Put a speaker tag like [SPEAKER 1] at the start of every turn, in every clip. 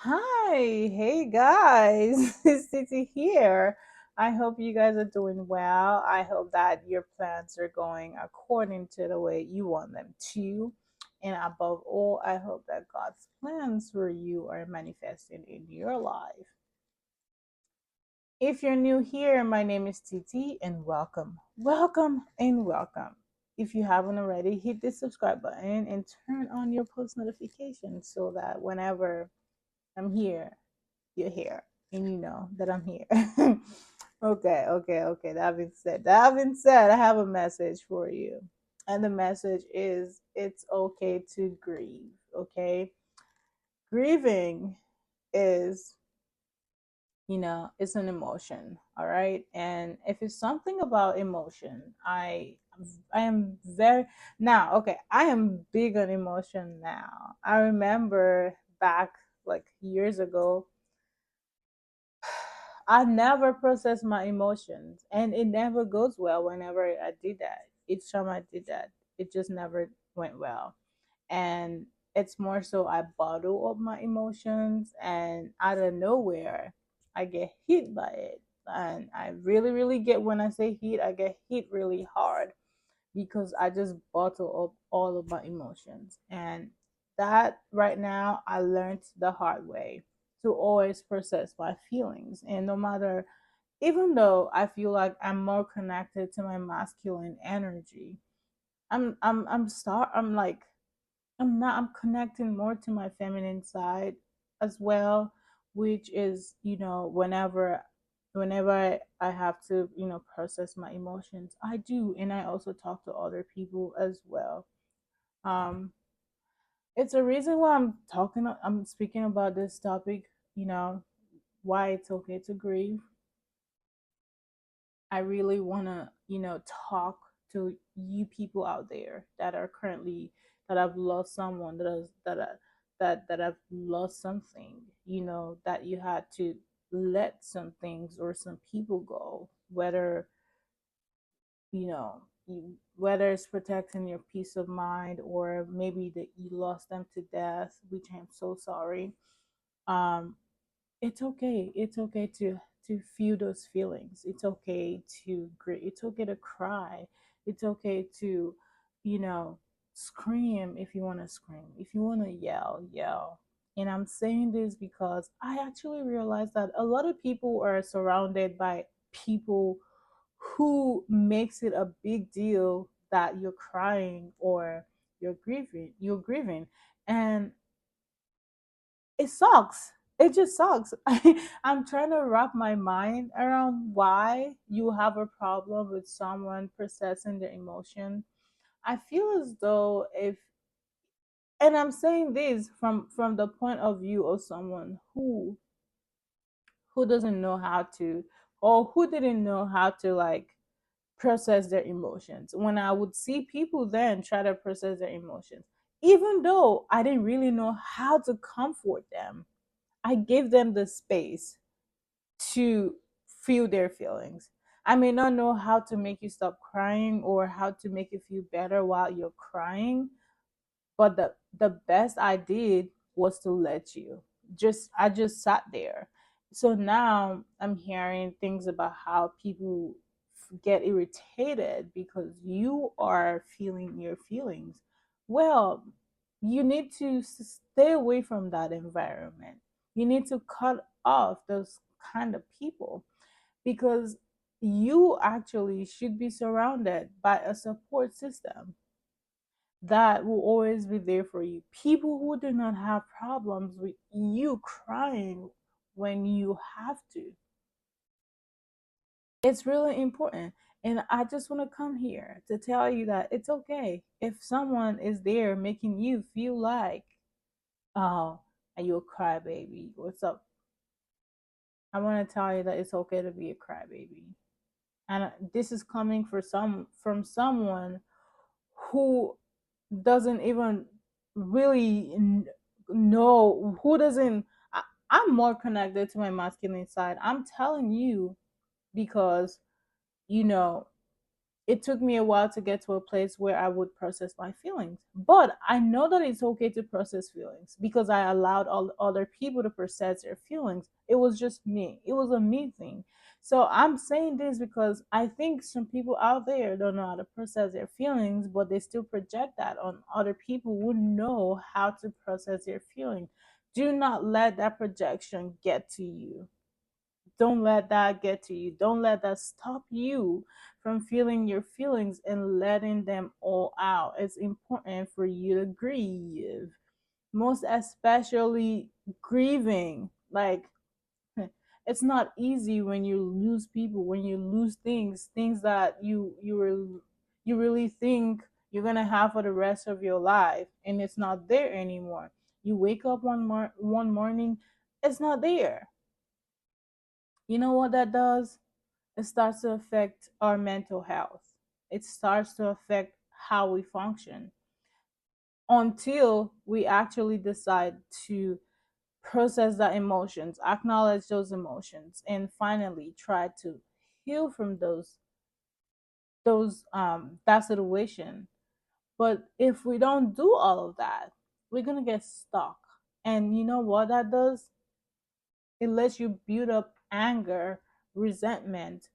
[SPEAKER 1] Hi, hey guys, it's Titi here. I hope you guys are doing well. I hope that your plans are going according to the way you want them to. And above all, I hope that God's plans for you are manifesting in your life. If you're new here, my name is Titi and welcome. Welcome and welcome. If you haven't already, hit the subscribe button and turn on your post notifications so that whenever I'm here, you're here and you know that I'm here. Okay. That being said, I have a message for you. And the message is it's okay to grieve. Okay. Grieving is, it's an emotion. All right. And if it's something about emotion, I am very now, okay, I am big on emotion now. I remember back like years ago, I never process my emotions, and it never goes well whenever I did that. Each time I did that, it just never went well. And it's more so I bottle up my emotions, and out of nowhere, I get hit by it. And I really, really get when I say hit, I get hit really hard because I just bottle up all of my emotions. And that right now, I learned the hard way to always process my feelings. And no matter, even though I feel like I'm more connected to my masculine energy, I'm like, I'm connecting more to my feminine side as well, which is, whenever I have to, process my emotions, I do. And I also talk to other people as well. Um, it's a reason why I'm speaking about this topic, you know, why it's okay to grieve. I really want to, talk to you people out there that are currently that have lost someone that have lost something, that you had to let some things or some people go, whether whether it's protecting your peace of mind or maybe that you lost them to death, which I'm so sorry. Um, it's okay. It's okay to feel those feelings. It's okay to grieve. It's okay to cry. It's okay to, you know, scream if you want to scream. If you want to yell, yell. And I'm saying this because I actually realized that a lot of people are surrounded by people who makes it a big deal that you're crying or you're grieving, and it sucks. It just sucks. I'm trying to wrap my mind around why you have a problem with someone processing their emotion. I feel as though if, and I'm saying this from the point of view of someone who doesn't know how to, or who didn't know how to like process their emotions. When I would see people then try to process their emotions, even though I didn't really know how to comfort them, I gave them the space to feel their feelings. I may not know how to make you stop crying or how to make you feel better while you're crying, but the best I did was to let you. I just sat there. So now I'm hearing things about how people get irritated because you are feeling your feelings. Well, you need to stay away from that environment. You need to cut off those kind of people because you actually should be surrounded by a support system that will always be there for you. People who do not have problems with you crying when you have to. It's really important. And I just want to come here to tell you that it's okay if someone is there making you feel like, oh, are you a crybaby? What's up? I want to tell you that it's okay to be a crybaby. And this is coming from someone who doesn't even really know, who doesn't. I'm more connected to my masculine side. I'm telling you because you know it took me a while to get to a place where I would process my feelings. But I know that it's okay to process feelings because I allowed all other people to process their feelings. It was just me. It was a me thing. So I'm saying this because I think some people out there don't know how to process their feelings, but they still project that on other people who know how to process their feelings. Do not let that projection get to you. Don't let that get to you. Don't let that stop you from feeling your feelings and letting them all out. It's important for you to grieve, most especially grieving. Like, it's not easy when you lose people, when you lose things that you really think you're gonna have for the rest of your life, and it's not there anymore. You wake up one morning, it's not there. You know what that does? It starts to affect our mental health. It starts to affect how we function until we actually decide to process the emotions, acknowledge those emotions, and finally try to heal from those that situation. But if we don't do all of that, we're gonna get stuck. And you know what that does? It lets you build up anger, resentment,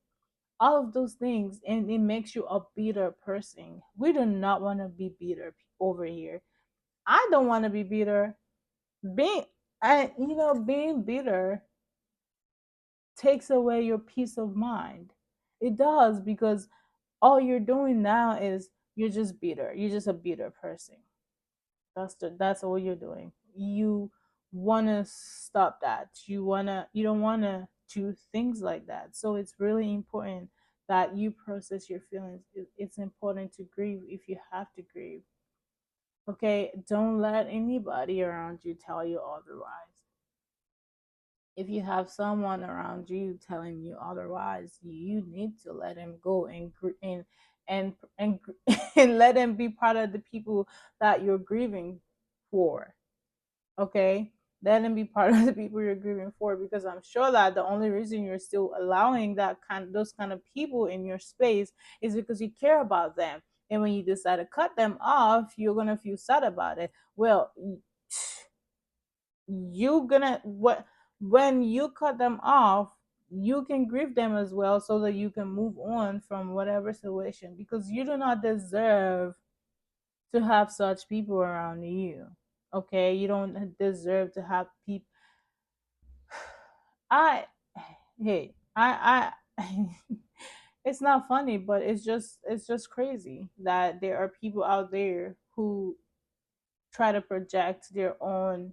[SPEAKER 1] all of those things, and it makes you a bitter person. We do not want to be bitter over here. I don't want to be bitter. Being being bitter takes away your peace of mind. It does, because all you're doing now is you're just bitter. You're just a bitter person. That's all you're doing. You want to stop that. You don't want to do things like that. So it's really important that you process your feelings. It's important to grieve if you have to grieve. Okay, don't let anybody around you tell you otherwise. If you have someone around you telling you otherwise, you need to let him go and and let him be part of the people that you're grieving for. Okay, let him be part of the people you're grieving for, because I'm sure that the only reason you're still allowing those kind of people in your space is because you care about them. And when you decide to cut them off, you're gonna feel sad about it. Well, you gonna what when you cut them off, you can grieve them as well, so that you can move on from whatever situation, because you do not deserve to have such people around you. Okay, you don't deserve to have people. I hey I it's not funny, but it's just crazy that there are people out there who try to project their own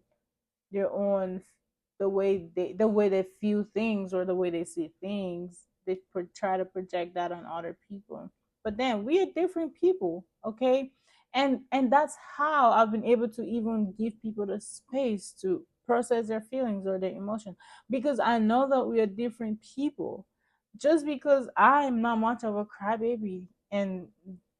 [SPEAKER 1] the way they feel things, or the way they see things. They try to project that on other people, but then we are different people. Okay, and that's how I've been able to even give people the space to process their feelings or their emotions, because I know that we are different people. Just because I'm not much of a crybaby and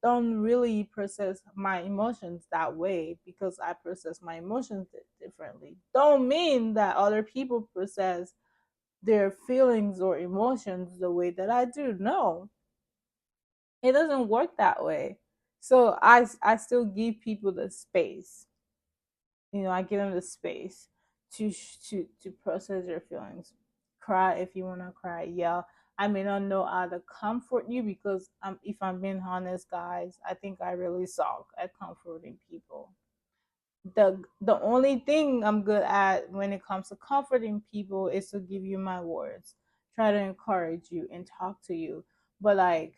[SPEAKER 1] don't really process my emotions that way, because I process my emotions differently, don't mean that other people process their feelings or emotions the way that I do. No, it doesn't work that way. So I still give people the space. I give them the space to process their feelings. Cry if you want to cry. Yeah, I may not know how to comfort you, because if I'm being honest, guys, I think I really suck at comforting people. The only thing I'm good at when it comes to comforting people is to give you my words, try to encourage you and talk to you. But like,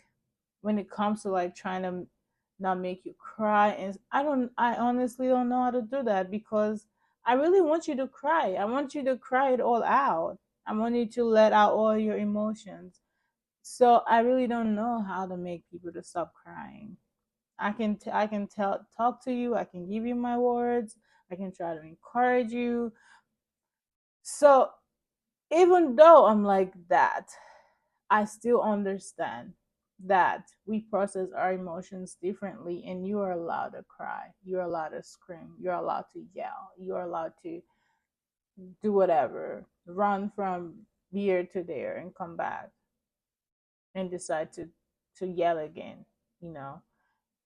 [SPEAKER 1] when it comes to like trying to not make you cry, and I honestly don't know how to do that, because I really want you to cry. I want you to cry it all out. I want you to let out all your emotions. So I really don't know how to make people to stop crying. I can talk to you. I can give you my words. I can try to encourage you. So even though I'm like that, I still understand that we process our emotions differently, and you are allowed to cry. You're allowed to scream. You're allowed to yell. You're allowed to do whatever, run from here to there and come back and decide to yell again. you know.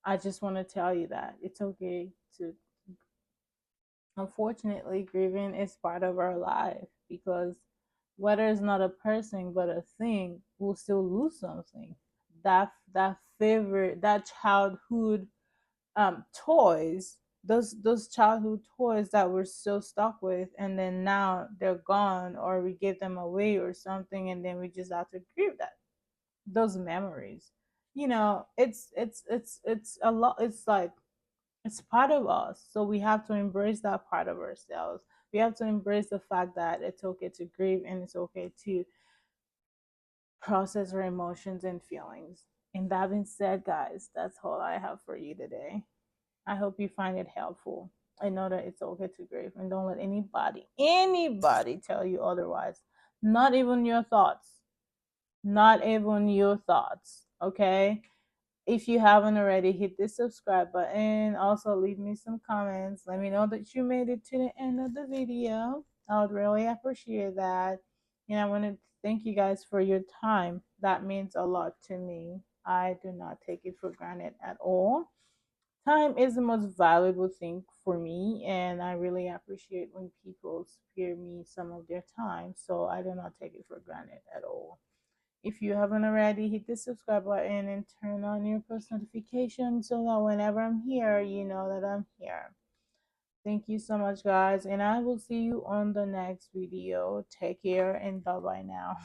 [SPEAKER 1] I just want to tell you that it's okay to, unfortunately, grieving is part of our life, because whether it's not a person but a thing, we'll still lose something. That favorite, that childhood toys, those childhood toys that we're so stuck with, and then now they're gone, or we give them away or something, and then we just have to grieve that, those memories. It's a lot. It's like it's part of us, so we have to embrace that part of ourselves. We have to embrace the fact that it's okay to grieve, and it's okay to process our emotions and feelings. And that being said, guys, that's all I have for you today. I hope you find it helpful. I know that it's okay to grieve, and don't let anybody tell you otherwise. Not even your thoughts. Not even your thoughts. Okay? If you haven't already, hit the subscribe button. Also, leave me some comments. Let me know that you made it to the end of the video. I would really appreciate that. And I want to thank you guys for your time. That means a lot to me. I do not take it for granted at all. Time is the most valuable thing for me, and I really appreciate when people spare me some of their time. So I do not take it for granted at all. If you haven't already, hit the subscribe button and turn on your post notifications so that whenever I'm here, you know that I'm here. Thank you so much, guys, and I will see you on the next video. Take care and bye bye now.